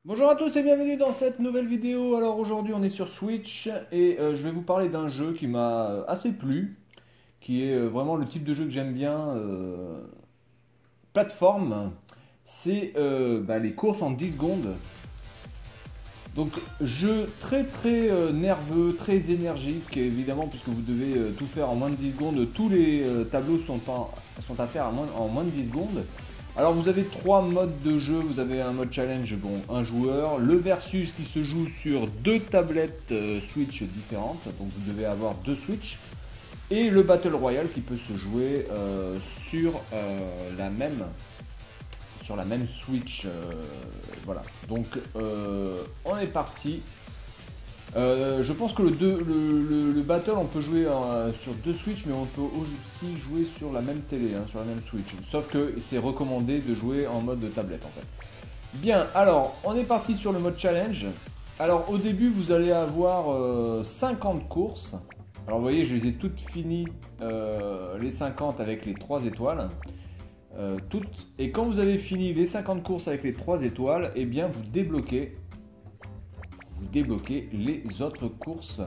Bonjour à tous et bienvenue dans cette nouvelle vidéo. Alors aujourd'hui on est sur Switch et je vais vous parler d'un jeu qui m'a assez plu, qui est vraiment le type de jeu que j'aime bien, plateforme. C'est les courses en 10 secondes. Donc jeu très nerveux, très énergique évidemment puisque vous devez tout faire en moins de 10 secondes. Tous les tableaux sont à faire en moins de 10 secondes. Alors vous avez trois modes de jeu, vous avez un mode challenge, bon, un joueur, le versus qui se joue sur deux tablettes Switch différentes, donc vous devez avoir deux Switch, et le Battle Royale qui peut se jouer sur la même Switch. Voilà, donc on est parti. Je pense que le Battle, on peut jouer sur deux Switch, mais on peut aussi jouer sur la même télé, hein, sur la même Switch. Sauf que c'est recommandé de jouer en mode tablette en fait. Bien, alors on est parti sur le mode challenge. Alors au début, vous allez avoir 50 courses. Alors vous voyez, je les ai toutes finies, les 50 avec les 3 étoiles. Toutes. Et quand vous avez fini les 50 courses avec les 3 étoiles, eh bien vous débloquez les autres courses.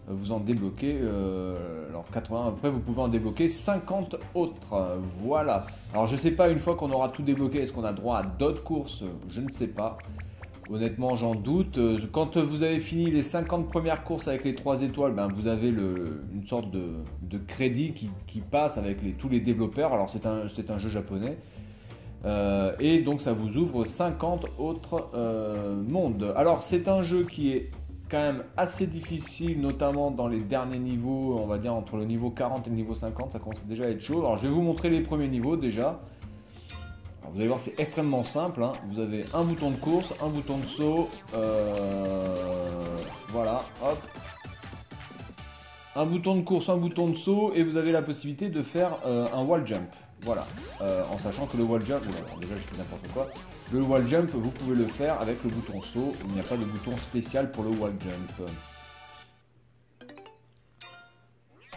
Vous en débloquez alors 80, après vous pouvez en débloquer 50 autres. Voilà. Alors je sais pas, une fois qu'on aura tout débloqué, est-ce qu'on a droit à d'autres courses? Je ne sais pas. Honnêtement, j'en doute. Quand vous avez fini les 50 premières courses avec les 3 étoiles, ben, vous avez une sorte de crédit qui passe avec tous les développeurs. Alors c'est un jeu japonais. Et donc ça vous ouvre 50 autres mondes. Alors c'est un jeu qui est quand même assez difficile, notamment dans les derniers niveaux, on va dire entre le niveau 40 et le niveau 50, ça commence déjà à être chaud. Alors je vais vous montrer les premiers niveaux déjà. Alors, vous allez voir, c'est extrêmement simple, hein. Vous avez un bouton de course, un bouton de saut, voilà, hop. Un bouton de course, un bouton de saut, et vous avez la possibilité de faire un wall jump. Voilà, en sachant que le wall jump, bon, déjà je fais n'importe quoi, le wall jump vous pouvez le faire avec le bouton saut, il n'y a pas de bouton spécial pour le wall jump.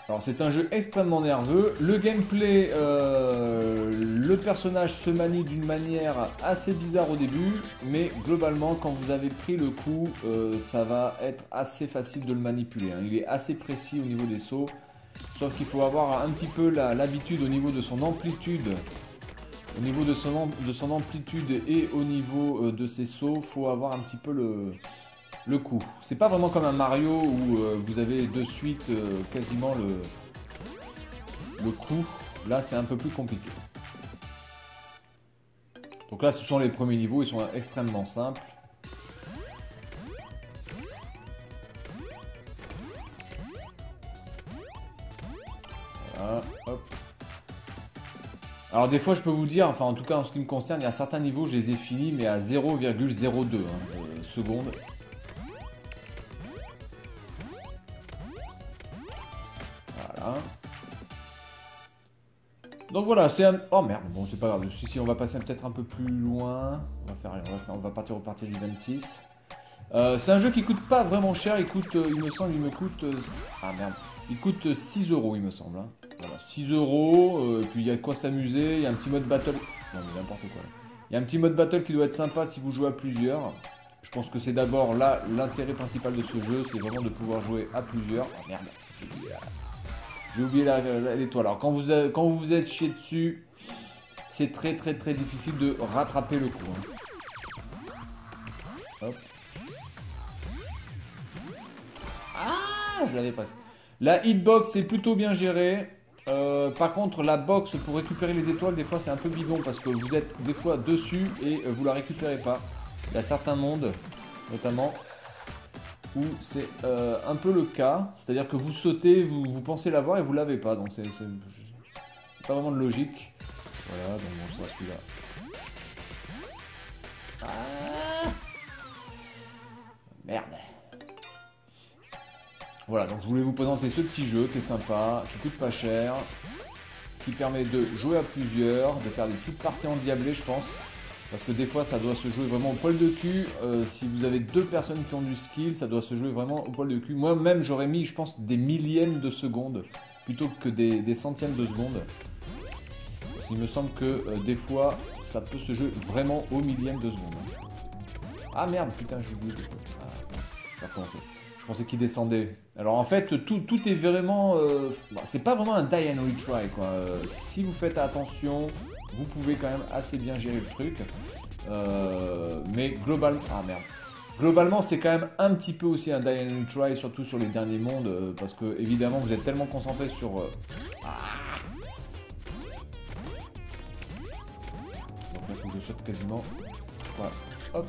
Alors c'est un jeu extrêmement nerveux, le gameplay, le personnage se manie d'une manière assez bizarre au début, mais globalement quand vous avez pris le coup, ça va être assez facile de le manipuler, hein. Il est assez précis au niveau des sauts. Sauf qu'il faut avoir un petit peu l'habitude au niveau de son amplitude. Au niveau de son amplitude et au niveau de ses sauts, il faut avoir un petit peu le coup. C'est pas vraiment comme un Mario où vous avez de suite quasiment le coup. Là, c'est un peu plus compliqué. Donc là, ce sont les premiers niveaux, ils sont extrêmement simples. Voilà, hop. Alors des fois je peux vous dire, enfin en tout cas en ce qui me concerne, il y a certains niveaux je les ai finis mais à 0,02 secondes. Voilà. Donc voilà, c'est un... Oh merde, bon c'est pas grave, si on va passer peut-être un peu plus loin. On va repartir du 26. C'est un jeu qui coûte pas vraiment cher, il me semble, il me coûte... Ah merde, il coûte 6 euros il me semble, hein. Voilà, 6 euros, et puis il y a de quoi s'amuser, il y a un petit mode battle. Non mais n'importe quoi. Il y a un petit mode battle qui doit être sympa si vous jouez à plusieurs. Je pense que c'est d'abord là l'intérêt principal de ce jeu, c'est vraiment de pouvoir jouer à plusieurs. Oh merde, j'ai oublié l'étoile. Alors quand vous vous êtes chié dessus, c'est très difficile de rattraper le coup, hein. Hop. Ah, je l'avais presque. La hitbox est plutôt bien gérée. Par contre, la box pour récupérer les étoiles, des fois c'est un peu bidon parce que vous êtes des fois dessus et vous la récupérez pas. Il y a certains mondes, notamment, où c'est un peu le cas. C'est-à-dire que vous sautez, vous pensez l'avoir et vous l'avez pas. Donc c'est pas vraiment de logique. Voilà, donc bon, ça celui-là. Ah, merde. Voilà, donc je voulais vous présenter ce petit jeu qui est sympa, qui coûte pas cher, qui permet de jouer à plusieurs, de faire des petites parties endiablées je pense. Parce que des fois ça doit se jouer vraiment au poil de cul. Si vous avez deux personnes qui ont du skill, ça doit se jouer vraiment au poil de cul. Moi-même j'aurais mis je pense des millièmes de secondes plutôt que des centièmes de secondes. Parce qu'il me semble que des fois ça peut se jouer vraiment au millième de seconde. Ah merde, putain, j'ai oublié. Ah, je vais recommencer. Je pensais qu'il descendait. Alors en fait, tout est vraiment... bah, c'est pas vraiment un die and retry, quoi. Si vous faites attention, vous pouvez quand même assez bien gérer le truc. Mais globalement... Ah merde. Globalement, c'est quand même un petit peu aussi un die and retry, surtout sur les derniers mondes, parce que évidemment, vous êtes tellement concentré sur... Ah. Donc là, il faut que je saute quasiment... Voilà. Hop.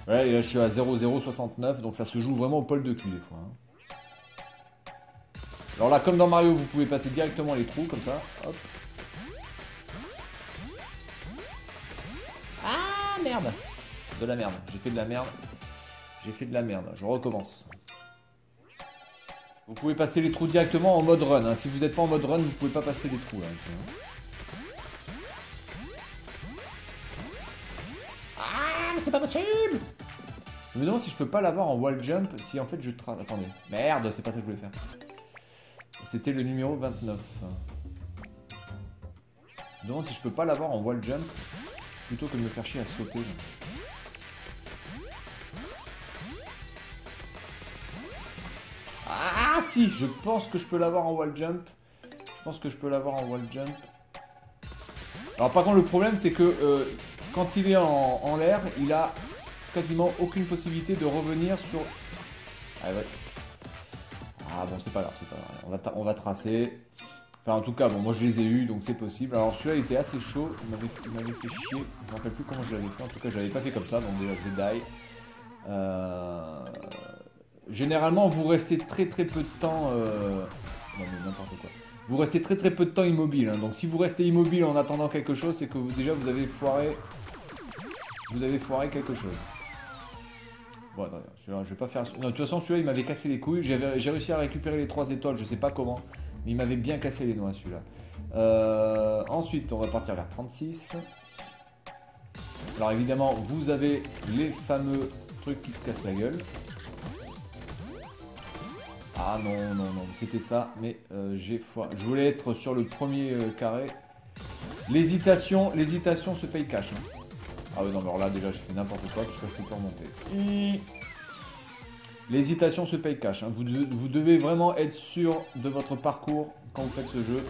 Ouais, et là je suis à 0,069, donc ça se joue vraiment au pôle de cul des fois. Hein. Alors là, comme dans Mario, vous pouvez passer directement les trous, comme ça. Hop. Ah, merde. De la merde, j'ai fait de la merde. J'ai fait de la merde, je recommence. Vous pouvez passer les trous directement en mode run. Hein. Si vous n'êtes pas en mode run, vous pouvez pas passer les trous. Là, ah, c'est pas possible! Je me demande si je peux pas l'avoir en wall jump, si en fait je trace... Attendez, merde, c'est pas ça que je voulais faire. C'était le numéro 29. Je me demande si je peux pas l'avoir en wall jump, plutôt que de me faire chier à sauter. Ah si, je pense que je peux l'avoir en wall jump. Je pense que je peux l'avoir en wall jump. Alors par contre le problème c'est que quand il est en l'air, il a quasiment aucune possibilité de revenir sur... Ah ouais. Ah bon, c'est pas grave, c'est pas grave. On va tracer. Enfin en tout cas, bon moi je les ai eus donc c'est possible. Alors celui-là il était assez chaud, il m'avait fait chier. Je me rappelle plus comment je l'avais fait. En tout cas je l'avais pas fait comme ça, donc déjà je vais die. Généralement vous restez très peu de temps... Non mais n'importe quoi. Vous restez très peu de temps immobile. Hein. Donc si vous restez immobile en attendant quelque chose, c'est que déjà vous avez foiré... Vous avez foiré quelque chose. Bon, attendez, je vais pas faire... Non, de toute façon, celui-là, il m'avait cassé les couilles. J'ai réussi à récupérer les 3 étoiles, je sais pas comment. Mais il m'avait bien cassé les noix, celui-là. Ensuite, on va partir vers 36. Alors, évidemment, vous avez les fameux trucs qui se cassent la gueule. Ah non, c'était ça. Mais j'ai foiré. Je voulais être sur le premier carré. L'hésitation se paye cash. Hein. Ah oui, non, mais alors là, déjà, j'ai fait n'importe quoi, parce que je peux plus remonter. L'hésitation se paye cash. Hein. Vous devez vraiment être sûr de votre parcours quand vous faites ce jeu.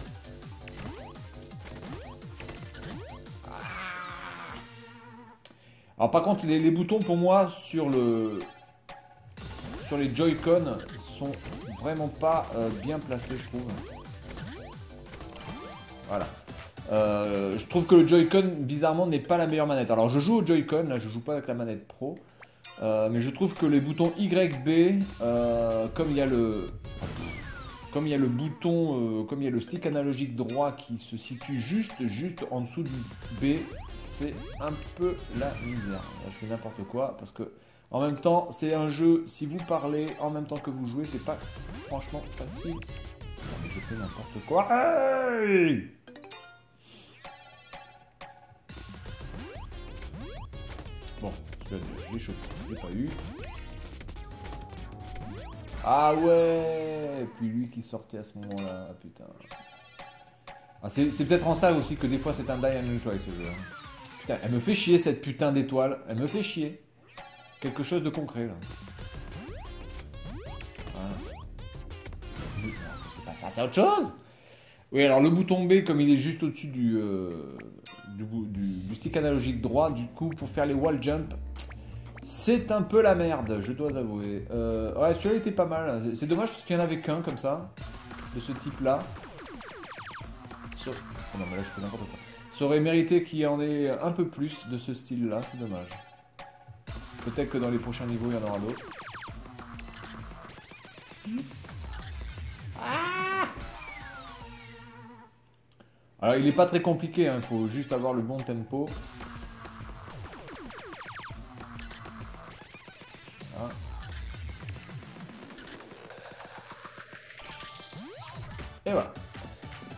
Alors par contre, les boutons, pour moi, sur les Joy-Con, sont vraiment pas bien placés, je trouve. Voilà. Je trouve que le Joy-Con, bizarrement, n'est pas la meilleure manette. Alors, je joue au Joy-Con, là, je joue pas avec la manette Pro. Mais je trouve que les boutons YB, comme il y a le bouton, comme il y a le stick analogique droit qui se situe juste en dessous du B, c'est un peu la misère. Là, je fais n'importe quoi, parce que, en même temps, c'est un jeu, si vous parlez en même temps que vous jouez, c'est pas franchement facile. Non, mais je fais n'importe quoi. Hey! Bon, celui-là, je l'ai chopé, je l'ai pas eu. Ah ouais! Et puis lui qui sortait à ce moment-là, putain. Ah, c'est peut-être en ça aussi que des fois c'est un die and retry ce jeu. Putain, elle me fait chier cette putain d'étoile, elle me fait chier. Quelque chose de concret là. Voilà. C'est pas ça, c'est autre chose! Oui, alors le bouton B, comme il est juste au-dessus du stick analogique droit, du coup, pour faire les wall jump, c'est un peu la merde, je dois avouer. Ouais, celui-là était pas mal. C'est dommage parce qu'il n'y en avait qu'un comme ça, de ce type-là. Oh non, mais là, je fais n'importe quoi. Ça aurait mérité qu'il y en ait un peu plus de ce style-là, c'est dommage. Peut-être que dans les prochains niveaux, il y en aura d'autres. Ah! Alors il n'est pas très compliqué, il faut juste avoir le bon tempo. Voilà. Et voilà.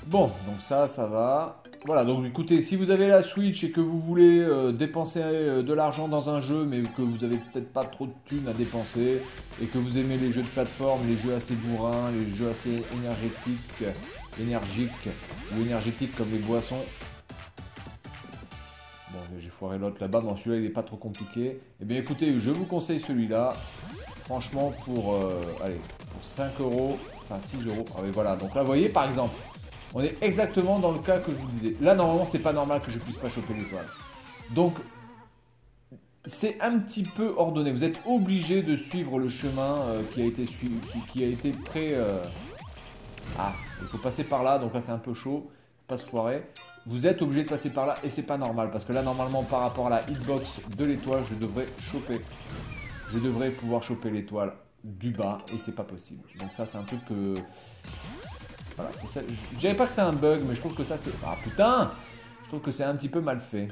Bon, donc ça va. Voilà, donc écoutez, si vous avez la Switch et que vous voulez dépenser de l'argent dans un jeu, mais que vous avez peut-être pas trop de thunes à dépenser, et que vous aimez les jeux de plateforme, les jeux assez bourrins, les jeux assez énergiques ou énergétiques comme les boissons. Bon, j'ai foiré l'autre là-bas. Bon, celui-là, il n'est pas trop compliqué. Eh bien, écoutez, je vous conseille celui-là. Franchement, allez, pour 5 euros, enfin 6 euros. Ah oui, voilà. Donc là, vous voyez, par exemple, on est exactement dans le cas que je vous disais. Là, normalement, c'est pas normal que je puisse pas choper l'étoile. Donc, c'est un petit peu ordonné. Vous êtes obligé de suivre le chemin qui a été suivi, qui a été prêt. Ah, il faut passer par là. Donc là, c'est un peu chaud. Pas se foirer. Vous êtes obligé de passer par là et c'est pas normal parce que là, normalement, par rapport à la hitbox de l'étoile, je devrais choper. Je devrais pouvoir choper l'étoile du bas et c'est pas possible. Donc ça, c'est un truc que. Voilà, c'est ça. Je dirais pas que c'est un bug, mais je trouve que ça, c'est. Ah putain! Je trouve que c'est un petit peu mal fait.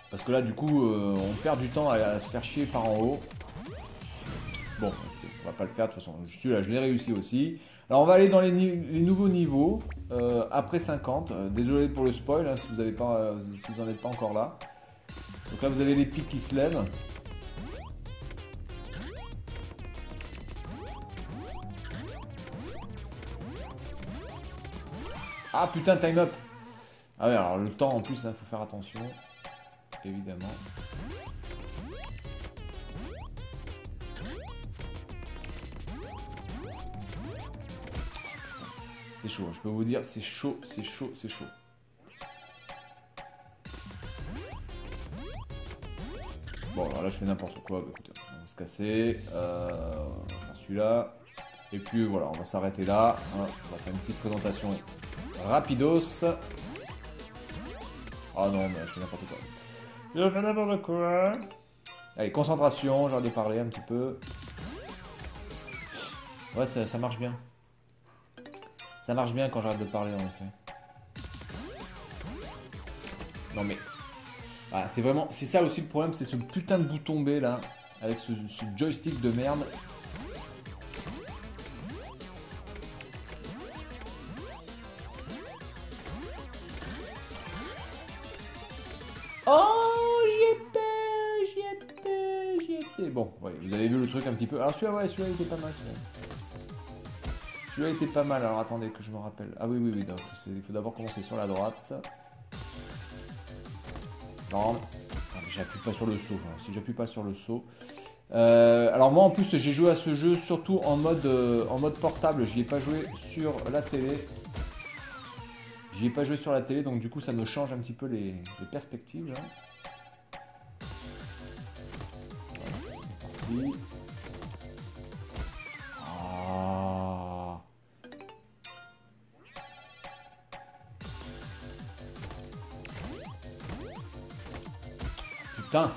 Parce que là, du coup, on perd du temps à se faire chier par en haut. Bon, on va pas le faire de toute façon. Celui-là, je l'ai réussi aussi. Alors, on va aller dans les nouveaux niveaux après 50. Désolé pour le spoil hein, si vous n'en êtes pas encore là. Donc là, vous avez les pics qui se lèvent. Ah putain, time up! Ah ouais, alors le temps en plus, il faut faire attention. Évidemment. C'est chaud, je peux vous dire, c'est chaud, c'est chaud, c'est chaud. Bon, alors là, je fais n'importe quoi. Bah, écoutez, on va se casser. On va faire celui-là. Et puis voilà, on va s'arrêter là. Hein, on va faire une petite présentation rapidos. Ah non, mais je fais n'importe quoi. Je fais n'importe quoi. Allez, concentration, j'ai hâte de parler un petit peu. Ouais, ça marche bien. Ça marche bien quand j'arrête de parler en effet. Non mais... Ah, c'est vraiment... C'est ça aussi le problème, c'est ce putain de bouton B là. Avec ce joystick de merde. Oh, j'y étais. Bon, ouais, vous avez vu le truc un petit peu. Alors celui-là, ouais, celui-là était pas mal. Celui-là était pas mal. Alors attendez que je me rappelle. Ah oui, donc il faut d'abord commencer sur la droite. Non, j'appuie pas sur le saut. Alors, si j'appuie pas sur le saut. Alors moi en plus j'ai joué à ce jeu surtout en mode portable. J'y ai pas joué sur la télé. J'y ai pas joué sur la télé, donc du coup ça me change un petit peu les perspectives. Là. Ouais, ah. Putain.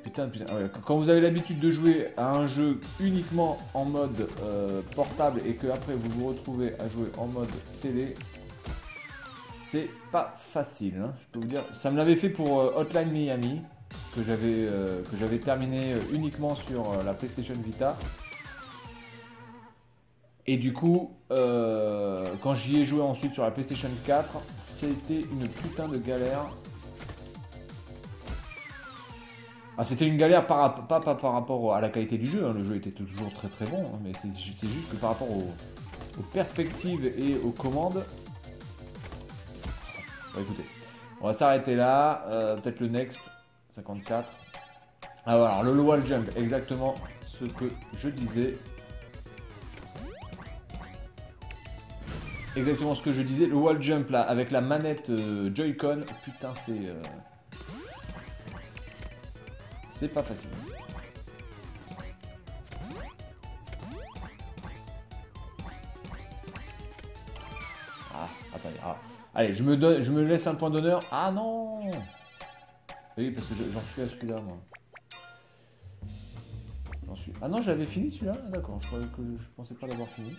Putain. Ah ouais. Quand vous avez l'habitude de jouer à un jeu uniquement en mode portable et que après vous vous retrouvez à jouer en mode télé, c'est pas facile. Hein, je peux vous dire, ça me l'avait fait pour Hotline Miami que j'avais terminé uniquement sur la PlayStation Vita. Et du coup, quand j'y ai joué ensuite sur la PlayStation 4, c'était une putain de galère. Ah, c'était une galère pas par rapport à la qualité du jeu, hein. Le jeu était toujours très très bon, hein, mais c'est juste que par rapport aux perspectives et aux commandes. Bon, écoutez, on va s'arrêter là, peut-être le next, 54. Ah, voilà, alors le wall jump, exactement ce que je disais. Exactement ce que je disais, le wall jump là, avec la manette Joy-Con, putain c'est pas facile. Ah, attendez. Ah. Allez, je me laisse un point d'honneur. Ah non! Oui, parce que j'en suis à celui-là, moi. J'en suis. Ah non, j'avais fini celui-là? Ah, d'accord, je pensais pas l'avoir fini.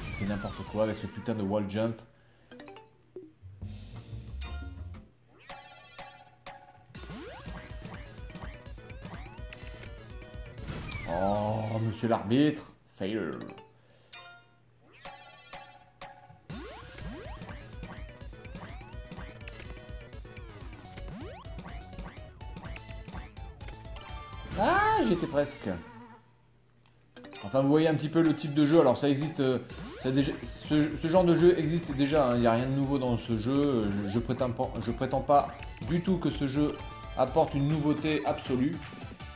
Je fais n'importe quoi avec ce putain de wall jump. Oh, monsieur l'arbitre. Fail. Ah, j'étais presque. Enfin, vous voyez un petit peu le type de jeu. Alors, ça existe. Ce genre de jeu existe déjà. Hein. Il n'y a rien de nouveau dans ce jeu. Je prétends pas du tout que ce jeu apporte une nouveauté absolue.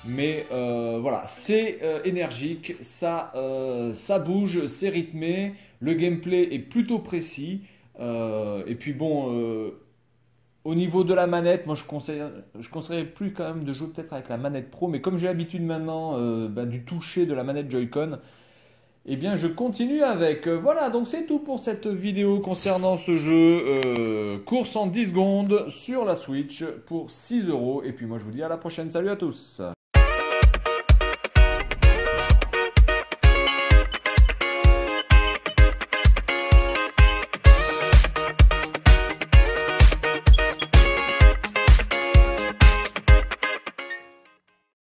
Mais voilà, c'est énergique, ça bouge, c'est rythmé. Le gameplay est plutôt précis. Et puis bon. Au niveau de la manette, moi je conseillerais plus quand même de jouer peut-être avec la manette Pro, mais comme j'ai l'habitude maintenant du toucher de la manette Joy-Con, eh bien je continue avec. Voilà, donc c'est tout pour cette vidéo concernant ce jeu course en 10 secondes sur la Switch pour 6 €. Et puis moi je vous dis à la prochaine, salut à tous!